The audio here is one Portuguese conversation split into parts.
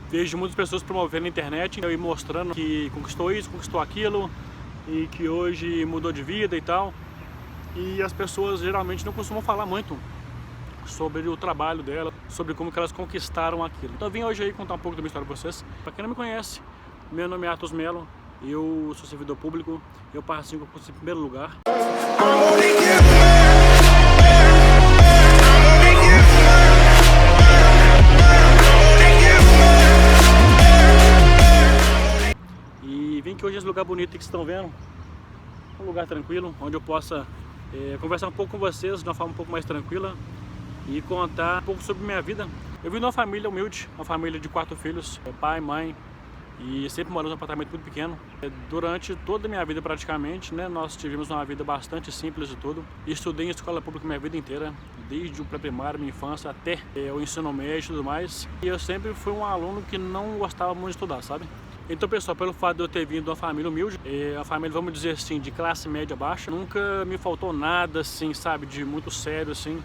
vejo muitas pessoas promovendo na internet e mostrando que conquistou isso, conquistou aquilo e que hoje mudou de vida e tal. E as pessoas geralmente não costumam falar muito sobre o trabalho dela, sobre como que elas conquistaram aquilo. Então eu vim hoje aí contar um pouco da minha história para vocês. Para quem não me conhece, meu nome é Atos Melo, eu sou servidor público, eu participo do concurso em primeiro lugar. E vim aqui hoje nesse lugar bonito que vocês estão vendo, um lugar tranquilo, onde eu possa conversar um pouco com vocês de uma forma um pouco mais tranquila e contar um pouco sobre minha vida. Eu vim de uma família humilde, uma família de 4 filhos, pai, mãe, e sempre moramos num apartamento muito pequeno. Durante toda a minha vida praticamente, né, nós tivemos uma vida bastante simples e tudo. Estudei em escola pública minha vida inteira, desde o pré-primário, minha infância, até o ensino médio e tudo mais. E eu sempre fui um aluno que não gostava muito de estudar, sabe? Então, pessoal, pelo fato de eu ter vindo de uma família humilde, a família, vamos dizer assim, de classe média baixa, nunca me faltou nada, assim, sabe, de muito sério, assim.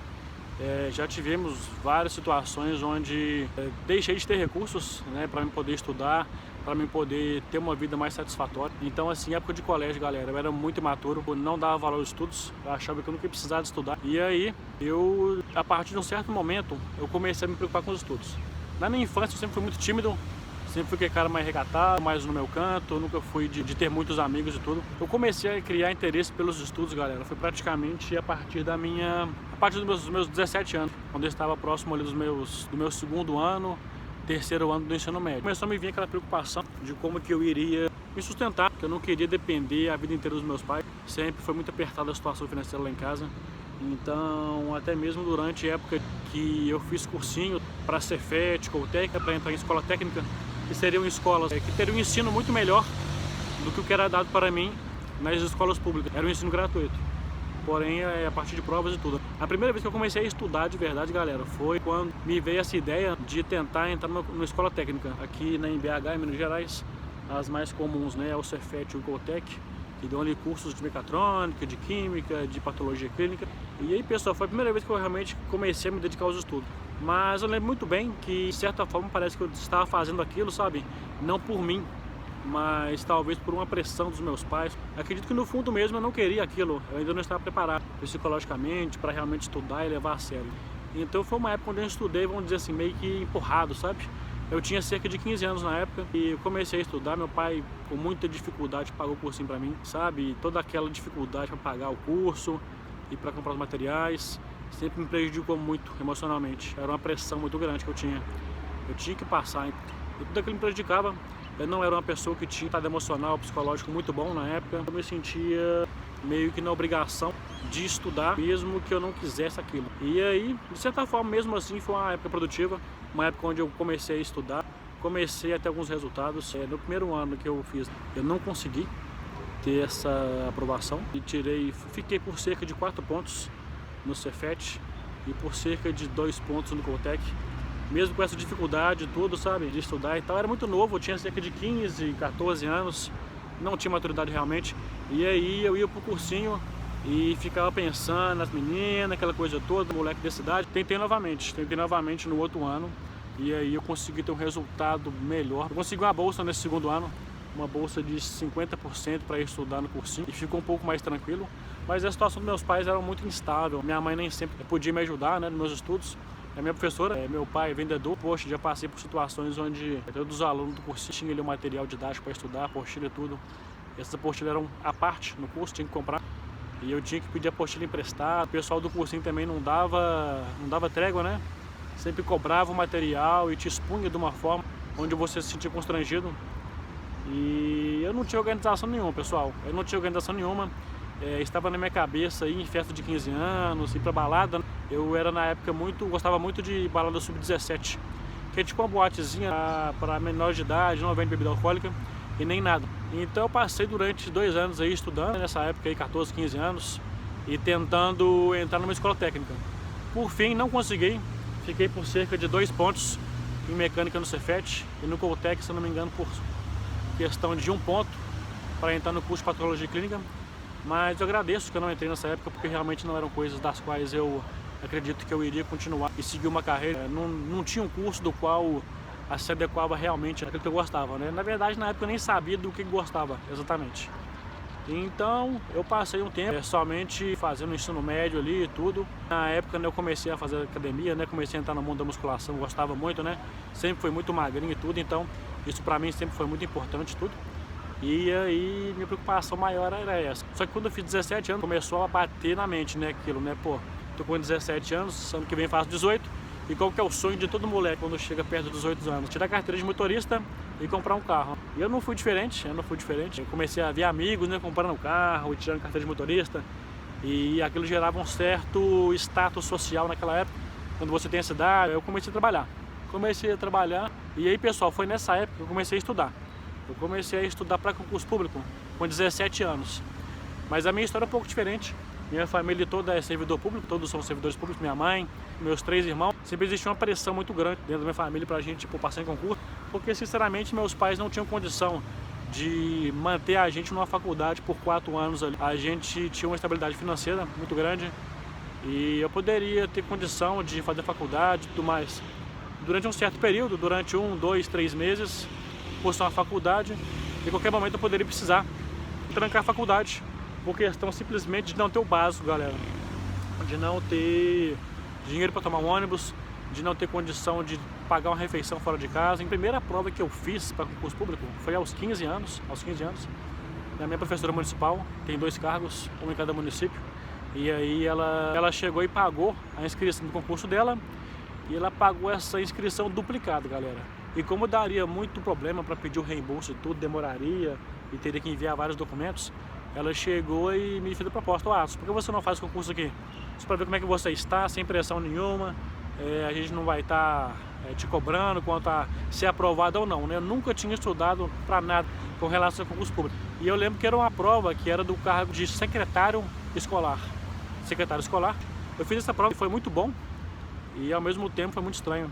Já tivemos várias situações onde deixei de ter recursos, né, para mim poder estudar, para mim poder ter uma vida mais satisfatória. Então, assim, época de colégio, galera, eu era muito imaturo, não dava valor aos estudos, eu achava que eu nunca precisava estudar. E aí, a partir de um certo momento, eu comecei a me preocupar com os estudos. Na minha infância, eu sempre fui muito tímido, sempre fui aquele cara mais recatado, mais no meu canto, eu nunca fui de ter muitos amigos e tudo. Eu comecei a criar interesse pelos estudos, galera, foi praticamente a partir dos meus 17 anos, quando eu estava próximo ali do meu segundo ano, terceiro ano do ensino médio. Começou a me vir aquela preocupação de como que eu iria me sustentar, porque eu não queria depender a vida inteira dos meus pais. Sempre foi muito apertada a situação financeira lá em casa. Então, até mesmo durante a época que eu fiz cursinho para Cefet, Coltec, para entrar em escola técnica, que seriam escolas que teriam um ensino muito melhor do que o que era dado para mim nas escolas públicas. Era um ensino gratuito, porém a partir de provas e tudo. A primeira vez que eu comecei a estudar de verdade, galera, foi quando me veio essa ideia de tentar entrar numa escola técnica. Aqui em BH, em Minas Gerais, as mais comuns, né, é o Cefet e o Coltec, que dão ali cursos de mecatrônica, de química, de patologia clínica. E aí, pessoal, foi a primeira vez que eu realmente comecei a me dedicar aos estudos. Mas eu lembro muito bem que, de certa forma, parece que eu estava fazendo aquilo, sabe? Não por mim, mas talvez por uma pressão dos meus pais. Acredito que no fundo mesmo eu não queria aquilo, eu ainda não estava preparado psicologicamente para realmente estudar e levar a sério. Então foi uma época onde eu estudei, vamos dizer assim, meio que empurrado, sabe? Eu tinha cerca de 15 anos na época e eu comecei a estudar. Meu pai, com muita dificuldade, pagou o cursinho para mim, sabe? E toda aquela dificuldade para pagar o curso e para comprar os materiais sempre me prejudicou muito emocionalmente. Era uma pressão muito grande que eu tinha que passar. E tudo aquilo me prejudicava. Eu não era uma pessoa que tinha estado emocional, psicológico muito bom na época. Eu me sentia meio que na obrigação de estudar, mesmo que eu não quisesse aquilo. E aí, de certa forma, mesmo assim, foi uma época produtiva, uma época onde eu comecei a estudar, comecei a ter alguns resultados. No primeiro ano que eu fiz, eu não consegui ter essa aprovação e fiquei por cerca de 4 pontos no Cefet e por cerca de 2 pontos no Coltec. Mesmo com essa dificuldade tudo, sabe, de estudar e tal, era muito novo, eu tinha cerca de 15, 14 anos, não tinha maturidade realmente. E aí eu ia pro cursinho e ficava pensando nas meninas, aquela coisa toda, moleque da cidade. Tentei novamente no outro ano e aí eu consegui ter um resultado melhor. Eu consegui uma bolsa nesse segundo ano, uma bolsa de 50% para ir estudar no cursinho e ficou um pouco mais tranquilo. Mas a situação dos meus pais era muito instável, minha mãe nem sempre podia me ajudar, né, nos meus estudos. A minha professora, meu pai é vendedor, poxa, já passei por situações onde todos os alunos do curso tinham ali o material didático para estudar, apostila e tudo. Essas apostilas eram à parte no curso, tinha que comprar. E eu tinha que pedir apostila emprestada. O pessoal do cursinho também não dava trégua, né? Sempre cobrava o material e te expunha de uma forma onde você se sentia constrangido. E eu não tinha organização nenhuma, pessoal. Eu não tinha organização nenhuma. Estava na minha cabeça ir em festa de 15 anos, ir pra balada. Eu era na época gostava muito de balada sub-17, que é tipo uma boatezinha para menores de idade, não vende bebida alcoólica e nem nada. Então eu passei durante 2 anos aí estudando, nessa época aí 14, 15 anos, e tentando entrar numa escola técnica. Por fim não consegui, fiquei por cerca de 2 pontos em mecânica no Cefet e no Coltec, se eu não me engano, por questão de 1 ponto para entrar no curso de patologia clínica. Mas eu agradeço que eu não entrei nessa época, porque realmente não eram coisas das quais eu acredito que eu iria continuar e seguir uma carreira. Não tinha um curso do qual se adequava realmente àquilo que eu gostava, né? Na verdade, na época eu nem sabia do que gostava exatamente. Então eu passei um tempo somente fazendo ensino médio ali e tudo. Na época, né, eu comecei a fazer academia, né, comecei a entrar no mundo da musculação, gostava muito, né, sempre fui muito magrinho e tudo, então isso pra mim sempre foi muito importante tudo. E aí minha preocupação maior era essa. Só que quando eu fiz 17 anos, começou a bater na mente, né, aquilo, né, pô, tô com 17 anos, ano que vem faço 18. E qual que é o sonho de todo moleque quando chega perto dos 18 anos? Tirar a carteira de motorista e comprar um carro. E eu não fui diferente. Eu comecei a ver amigos, né, comprando um carro e tirando carteira de motorista. E aquilo gerava um certo status social naquela época. Quando você tem essa idade, eu comecei a trabalhar. E aí, pessoal, foi nessa época que eu comecei a estudar. Eu comecei a estudar para concurso público com 17 anos. Mas a minha história é um pouco diferente. Minha família toda é servidor público, todos são servidores públicos, minha mãe, meus 3 irmãos. Sempre existiu uma pressão muito grande dentro da minha família pra gente passar em concurso, porque sinceramente meus pais não tinham condição de manter a gente numa faculdade por 4 anos ali. A gente tinha uma estabilidade financeira muito grande e eu poderia ter condição de fazer faculdade e tudo mais. Durante um certo período, durante 1, 2, 3 meses, por ser uma faculdade, em qualquer momento eu poderia precisar trancar a faculdade. Por questão simplesmente de não ter o básico, galera. De não ter dinheiro para tomar um ônibus, de não ter condição de pagar uma refeição fora de casa. A primeira prova que eu fiz para concurso público foi aos 15 anos. A minha professora municipal tem 2 cargos, um em cada município. E aí ela chegou e pagou a inscrição do concurso dela. E ela pagou essa inscrição duplicada, galera. E como daria muito problema para pedir o reembolso e tudo, demoraria e teria que enviar vários documentos, ela chegou e me fez a proposta: Atos, por que você não faz o concurso aqui? Só para ver como é que você está, sem pressão nenhuma, a gente não vai estar te cobrando quanto a ser aprovado ou não, né? Eu nunca tinha estudado para nada com relação ao concurso público. E eu lembro que era uma prova que era do cargo de secretário escolar. Eu fiz essa prova e foi muito bom e ao mesmo tempo foi muito estranho,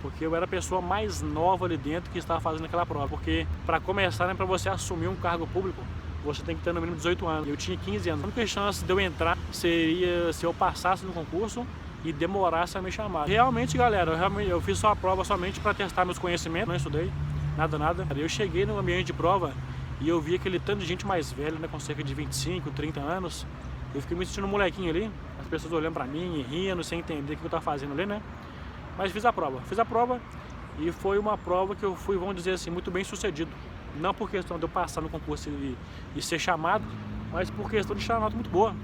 porque eu era a pessoa mais nova ali dentro que estava fazendo aquela prova. Porque para começar, né, para você assumir um cargo público, você tem que ter no mínimo 18 anos. Eu tinha 15 anos. A única chance de eu entrar seria se eu passasse no concurso e demorasse a me chamar. Realmente, galera, eu fiz só a prova somente para testar meus conhecimentos, não estudei nada. Eu cheguei no ambiente de prova e eu vi aquele tanto de gente mais velha, né, com cerca de 25, 30 anos. Eu fiquei me sentindo um molequinho ali, as pessoas olhando para mim e rindo, sem entender o que eu estava fazendo ali, né? Mas fiz a prova e foi uma prova que eu fui, vamos dizer assim, muito bem sucedido. Não por questão de eu passar no concurso e ser chamado, mas por questão de tirar uma nota muito boa.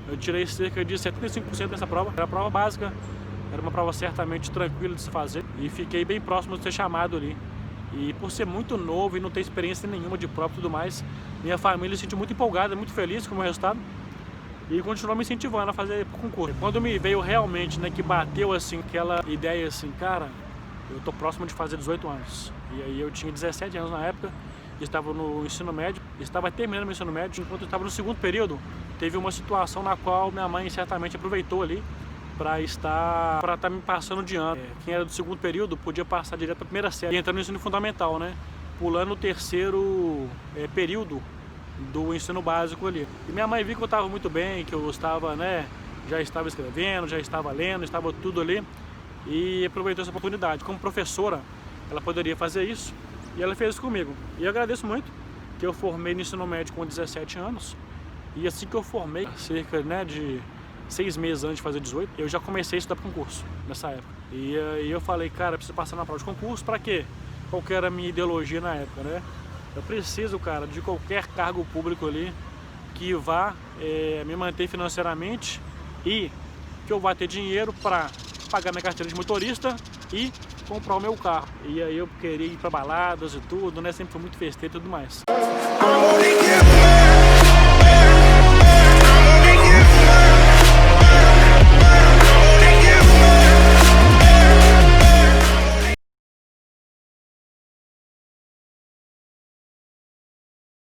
Eu tirei cerca de 75% dessa prova. Era a prova básica, era uma prova certamente tranquila de se fazer e fiquei bem próximo de ser chamado ali. E por ser muito novo e não ter experiência nenhuma de prova e tudo mais, minha família se sentiu muito empolgada, muito feliz com o meu resultado e continuou me incentivando a fazer concurso. Quando me veio realmente, né, que bateu assim aquela ideia assim, cara, eu tô próximo de fazer 18 anos. E aí eu tinha 17 anos na época, estava no ensino médio, estava terminando meu ensino médio. Enquanto eu estava no segundo período, teve uma situação na qual minha mãe certamente aproveitou ali para estar me passando de ano. Quem era do segundo período podia passar direto para a primeira série e entrar no ensino fundamental, né? Pulando o terceiro período do ensino básico ali. E minha mãe viu que eu estava muito bem, que eu estava, né, já estava escrevendo, já estava lendo, estava tudo ali. E aproveitou essa oportunidade. Como professora, ela poderia fazer isso e ela fez isso comigo. E eu agradeço muito que eu formei no ensino médio com 17 anos e assim que eu formei, cerca, né, de 6 meses antes de fazer 18, eu já comecei a estudar para concurso nessa época. E aí eu falei, cara, eu preciso passar na prova de concurso. Para quê? Qual que era a minha ideologia na época, né? Eu preciso, cara, de qualquer cargo público ali que vá me manter financeiramente e que eu vá ter dinheiro para pagar minha carteira de motorista e comprar o meu carro. E aí eu queria ir para baladas e tudo, né? Sempre fui muito festeiro e tudo mais.